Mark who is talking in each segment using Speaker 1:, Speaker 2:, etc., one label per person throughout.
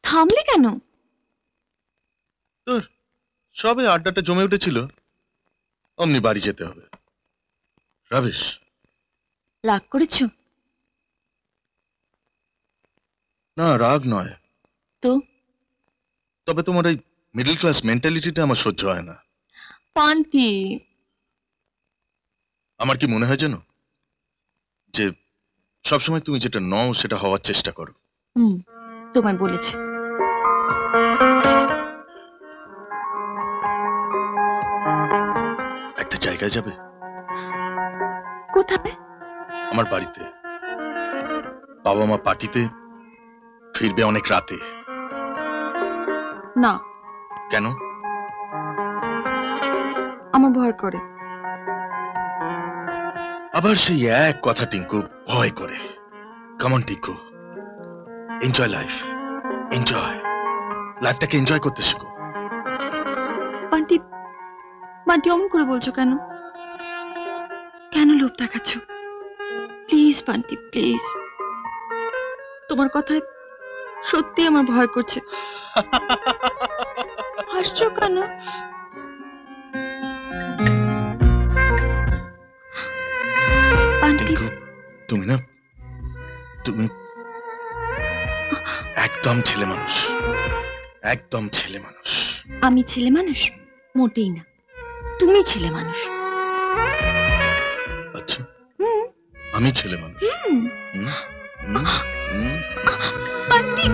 Speaker 1: থামলে কেন?
Speaker 2: তোর সবে আড্ডাটা জমে উঠেছিল, অমনি বাড়ি যেতে হবে। রাবেশ,
Speaker 1: রাগ করেছো?
Speaker 2: না, রাগ নয়
Speaker 1: তো
Speaker 2: তবে তোমার এই মিডল ক্লাস মেন্টালিটিটা আমার সহ্য হয় না।
Speaker 1: পান্টি,
Speaker 2: আমার কি মনে হয় জানো, যে সবসময় তুমি যেটা নও সেটা হওয়ার চেষ্টা করো।
Speaker 1: তোমায় বলেছে।
Speaker 2: একটা জায়গায় যাবে?
Speaker 1: কোথায়?
Speaker 2: আমার বাড়িতে। বাবা মা পার্টিতে, ফিরবে অনেক রাতে।
Speaker 1: না।
Speaker 2: কেন?
Speaker 1: আমার ভয় করে।
Speaker 2: আবার সেই এক কথা টিঙ্কু, ভয় করে। Come on Tinku, enjoy life, enjoy লাইফটাকে এনজয় করতে শিখো।
Speaker 1: বান্টি, বান্টি অমন করে বলছো কেন? কেন লোভ দেখাচ্ছ? Please Bunty, please. তোমার কথায় সত্যি আমার ভয় করছে। হাসছো কেন? বান্টি,
Speaker 2: তুমি না, তুমি একদম ছেলে মানুষ, একদম ছেলে মানুষ।
Speaker 1: আমি ছেলে মানুষ? মোটেই না, তুমি ছেলে মানুষ।
Speaker 2: আচ্ছা, আমি ছেলে মানুষ?
Speaker 1: বান্টি, বান্টি,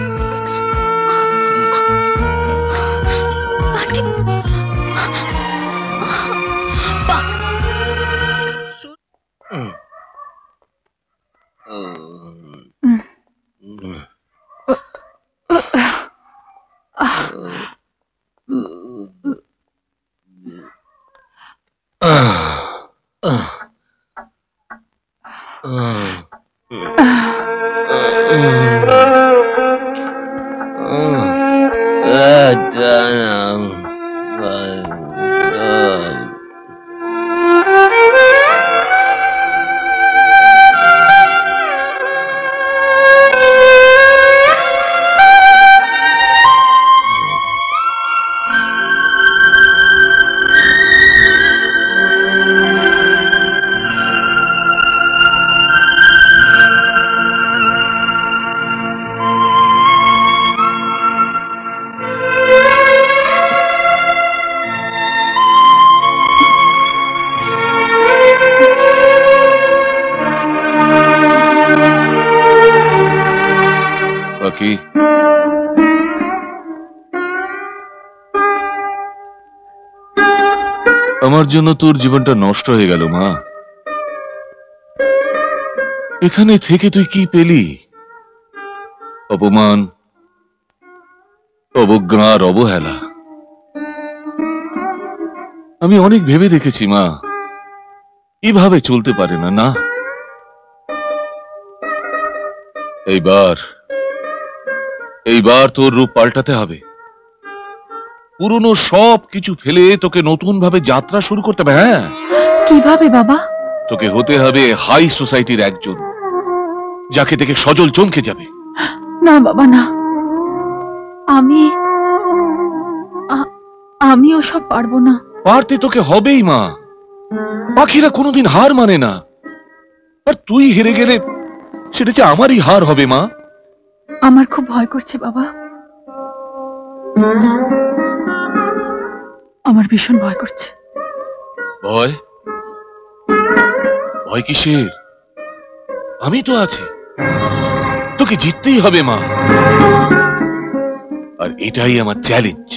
Speaker 3: আমার জন্য তোর জীবনটা নষ্ট হয়ে গেল মা। এখানে থেকে তুই কি পেলি? অপমান, অবজ্ঞা আর অবহেলা। আমি অনেক ভেবে দেখেছি মা, এভাবে চলতে পারে না। না, এইবার তোর রূপ পাল্টাতে হবে। পুরনো সব কিছু ফেলে তোকে নতুন ভাবে যাত্রা শুরু করতে হবে। হ্যাঁ,
Speaker 1: কিভাবে বাবা?
Speaker 3: তোকে হতে হবে হাই সোসাইটির একজন, যাকে দেখে সজল চমকে যাবে।
Speaker 1: না বাবা, না, আমি ওসব পারবো না।
Speaker 3: পারতে তোকে হবেই মা। পাখিরা কোনোদিন হার মানে না, আর তুই হেরে গেলে সেটা যে আমারই হার হবে মা।
Speaker 1: আমার খুব ভয় করছে বাবা, আমার ভীষণ ভয় করছে।
Speaker 3: ভয়? ভয় কিসের? আমি তো আছি, তোকে জিততেই হবে মা। আর এটাই আমার চ্যালেঞ্জ।